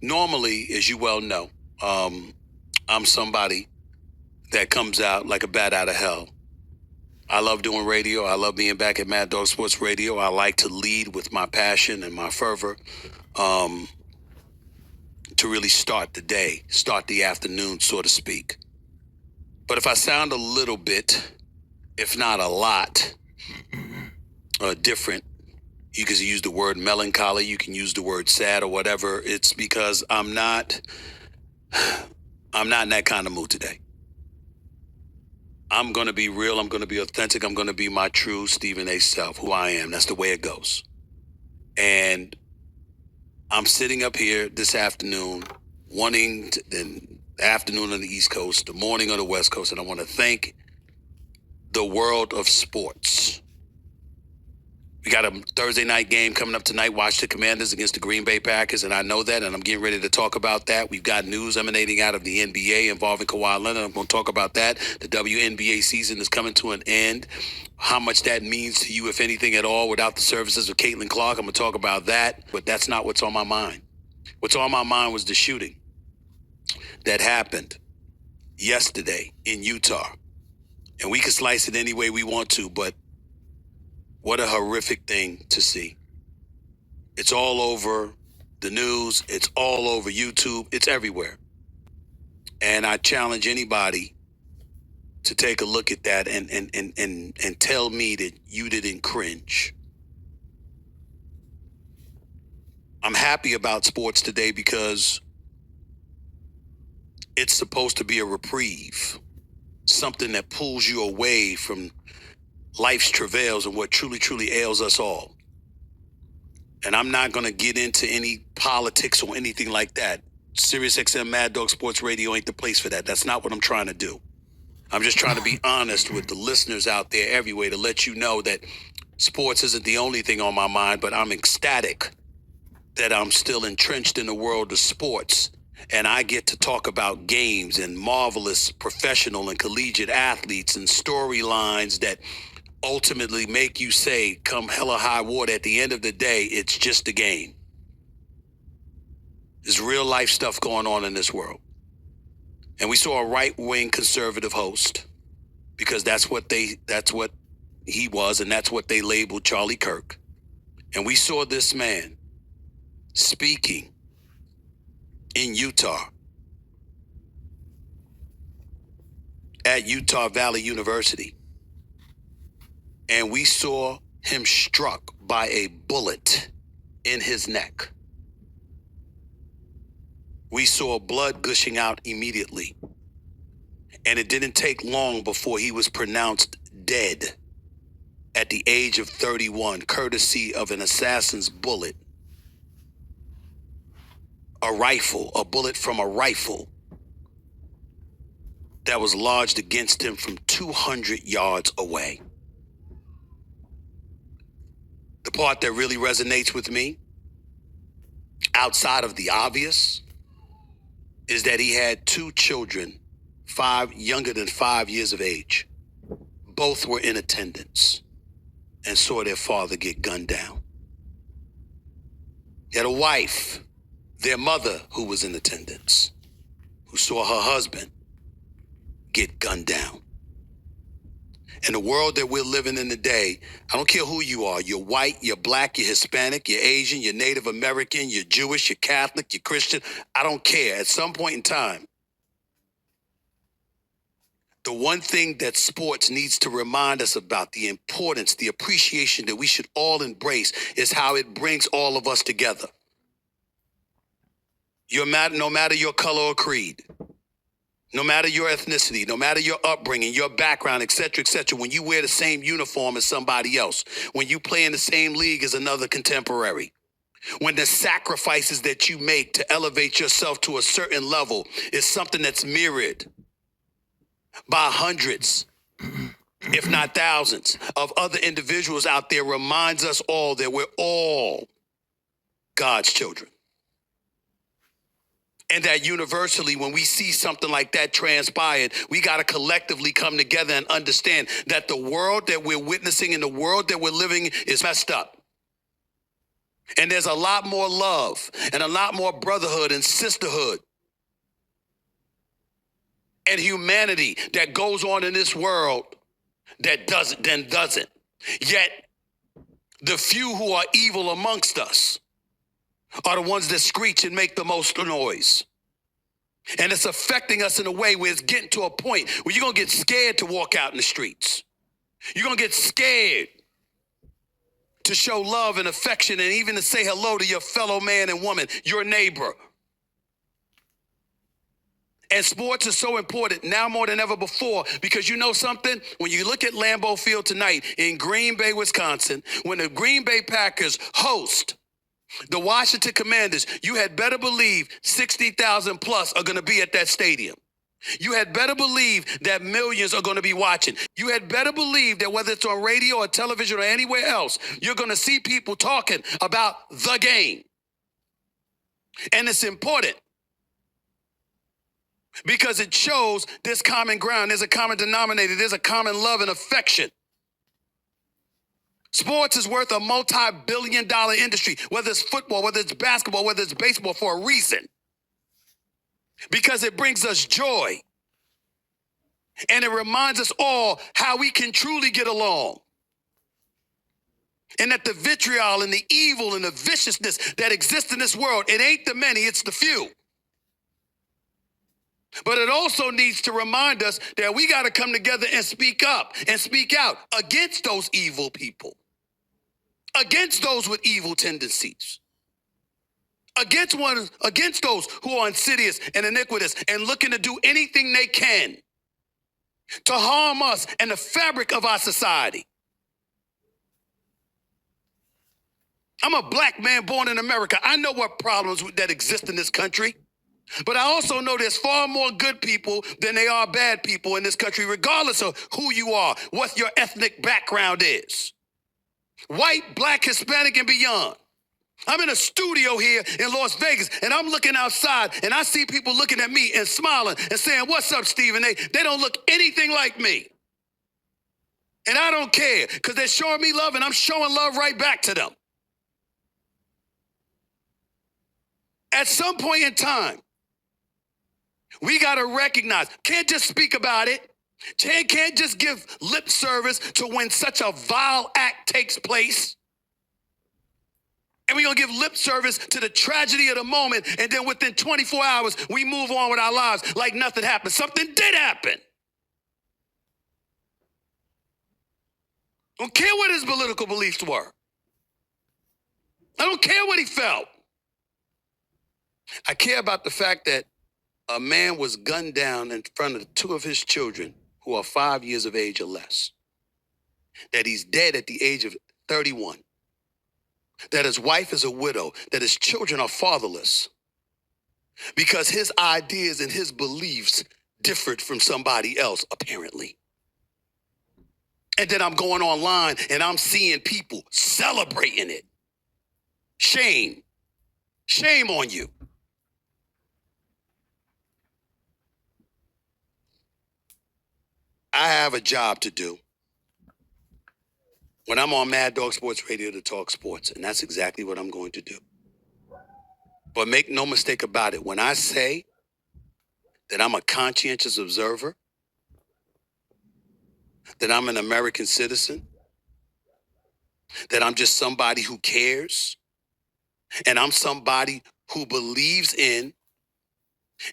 Normally, as you well know, I'm somebody that comes out like a bat out of hell. I love doing radio. I love being back at Mad Dog Sports Radio. I like to lead with my passion and my fervor to really start the day, start the afternoon, so to speak. But if I sound a little bit, if not a lot, different, you can use the word melancholy, you can use the word sad or whatever. It's because I'm not in that kind of mood today. I'm going to be real. I'm going to be authentic. I'm going to be my true Stephen A. self, who I am. That's the way it goes. And I'm sitting up here this afternoon, the afternoon on the East Coast, the morning on the West Coast, and I want to thank the world of sports. We got a Thursday night game coming up tonight. Watch the Commanders against the Green Bay Packers, and I know that, and I'm getting ready to talk about that. We've got news emanating out of the NBA involving Kawhi Leonard. I'm going to talk about that. The WNBA season is coming to an end. How much that means to you, if anything at all, without the services of Caitlin Clark. I'm going to talk about that, but that's not what's on my mind. What's on my mind was the shooting that happened yesterday in Utah. And we can slice it any way we want to, but what a horrific thing to see. It's all over the news. It's all over YouTube. It's everywhere. And I challenge anybody to take a look at that and tell me that you didn't cringe. I'm happy about sports today because it's supposed to be a reprieve, something that pulls you away from life's travails and what truly, truly ails us all. And I'm not going to get into any politics or anything like that. SiriusXM Mad Dog Sports Radio ain't the place for that. That's not what I'm trying to do. I'm just trying to be honest with the listeners out there everywhere to let you know that sports isn't the only thing on my mind, but I'm ecstatic that I'm still entrenched in the world of sports. And I get to talk about games and marvelous professional and collegiate athletes and storylines that ultimately make you say, come hell or high water, at the end of the day, it's just a game. There's real life stuff going on in this world. And we saw a right-wing conservative host, because that's what he was, and that's what they labeled CharlieKirk. And we saw this man speaking in Utah at Utah Valley University. And we saw him struck by a bullet in his neck. We saw blood gushing out immediately. And it didn't take long before he was pronounced dead at the age of 31, courtesy of an assassin's bullet. A bullet from a rifle that was lodged against him from 200 yards away. The part that really resonates with me, outside of the obvious, is that he had two children, younger than 5 years of age. Both were in attendance and saw their father get gunned down. He had a wife, their mother, who was in attendance, who saw her husband get gunned down. In the world that we're living in today, I don't care who you are. You're white, you're black, you're Hispanic, you're Asian, you're Native American, you're Jewish, you're Catholic, you're Christian. I don't care. At some point in time, the one thing that sports needs to remind us about, the importance, the appreciation that we should all embrace, is how it brings all of us together. No matter your color or creed, no matter your ethnicity, no matter your upbringing, your background, et cetera, when you wear the same uniform as somebody else, when you play in the same league as another contemporary, when the sacrifices that you make to elevate yourself to a certain level is something that's mirrored by hundreds, if not thousands, of other individuals out there, reminds us all that we're all God's children. And that universally, when we see something like that transpired, we got to collectively come together and understand that the world that we're witnessing and the world that we're living is messed up. And there's a lot more love and a lot more brotherhood and sisterhood and humanity that goes on in this world that doesn't. Yet the few who are evil amongst us are the ones that screech and make the most noise. And it's affecting us in a way where it's getting to a point where you're going to get scared to walk out in the streets. You're going to get scared to show love and affection and even to say hello to your fellow man and woman, your neighbor. And sports is so important now more than ever before because you know something? When you look at Lambeau Field tonight in Green Bay, Wisconsin, when the Green Bay Packers host the Washington Commanders, you had better believe 60,000 plus are going to be at that stadium. You had better believe that millions are going to be watching. You had better believe that whether it's on radio or television or anywhere else, you're going to see people talking about the game. And it's important because it shows this common ground. There's a common denominator. There's a common love and affection. Sports is worth a multi-billion-dollar industry, whether it's football, whether it's basketball, whether it's baseball, for a reason. Because it brings us joy. And it reminds us all how we can truly get along. And that the vitriol and the evil and the viciousness that exists in this world, it ain't the many, it's the few. But it also needs to remind us that we got to come together and speak up and speak out against those evil people, against those with evil tendencies, against those who are insidious and iniquitous and looking to do anything they can to harm us and the fabric of our society. I'm a black man born in America. I know what problems that exist in this country. But I also know there's far more good people than there are bad people in this country, regardless of who you are, what your ethnic background is. White, black, Hispanic, and beyond. I'm in a studio here in Las Vegas, and I'm looking outside, and I see people looking at me and smiling and saying, "What's up, Stephen?" They don't look anything like me. And I don't care, because they're showing me love, and I'm showing love right back to them. At some point in time, we got to recognize, can't just speak about it. Can't just give lip service to when such a vile act takes place. And we're going to give lip service to the tragedy of the moment. And then within 24 hours, we move on with our lives like nothing happened. Something did happen. I don't care what his political beliefs were. I don't care what he felt. I care about the fact that a man was gunned down in front of two of his children who are 5 years of age or less. That he's dead at the age of 31. That his wife is a widow. That his children are fatherless. Because his ideas and his beliefs differed from somebody else, apparently. And then I'm going online and I'm seeing people celebrating it. Shame. Shame on you. I have a job to do when I'm on Mad Dog Sports Radio to talk sports, and that's exactly what I'm going to do. But make no mistake about it, when I say that I'm a conscientious observer, that I'm an American citizen, that I'm just somebody who cares, and I'm somebody who believes in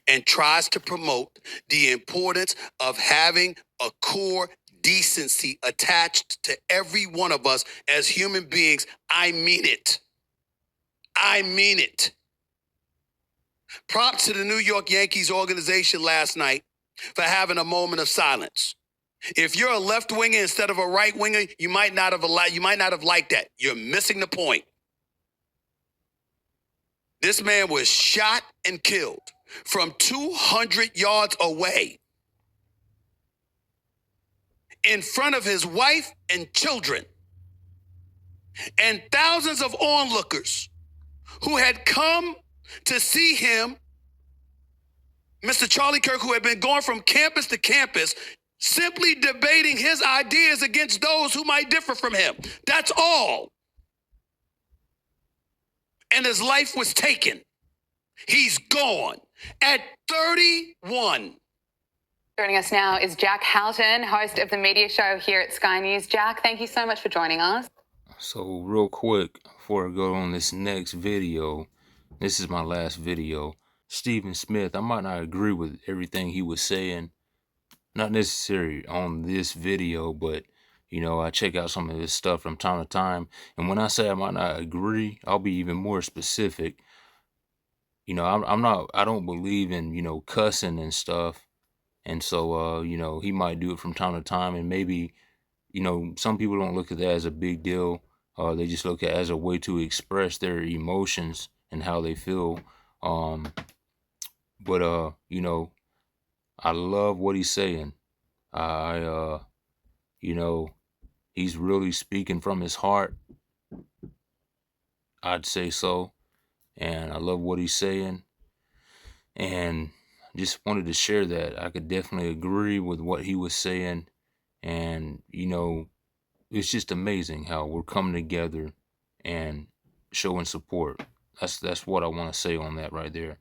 and tries to promote the importance of having a core decency attached to every one of us as human beings. I mean it. I mean it. Props to the New York Yankees organization last night for having a moment of silence. If you're a left winger instead of a right winger, you might not have liked that. You're missing the point. This man was shot and killed from 200 yards away in front of his wife and children and thousands of onlookers who had come to see him, Mr. CharlieKirk, who had been going from campus to campus, simply debating his ideas against those who might differ from him. That's all. and his life was taken. He's gone at 31. Joining us now is Jack Houghton, host of the media show here at Sky News. Jack, thank you so much for joining us. So real quick, before I go on this next video, this is my last video. Stephen Smith, I might not agree with everything he was saying, not necessarily on this video, but you know, I check out some of his stuff from time to time. And when I say I might not agree, I'll be even more specific. You know, I don't believe in, you know, cussing and stuff. And so, you know, he might do it from time to time, and maybe, you know, some people don't look at that as a big deal. They just look at it as a way to express their emotions and how they feel. But you know, I love what he's saying. You know, he's really speaking from his heart. I'd say so. And I love what he's saying. And just wanted to share that. I could definitely agree with what he was saying. And, you know, it's just amazing how we're coming together and showing support. That's what I want to say on that right there.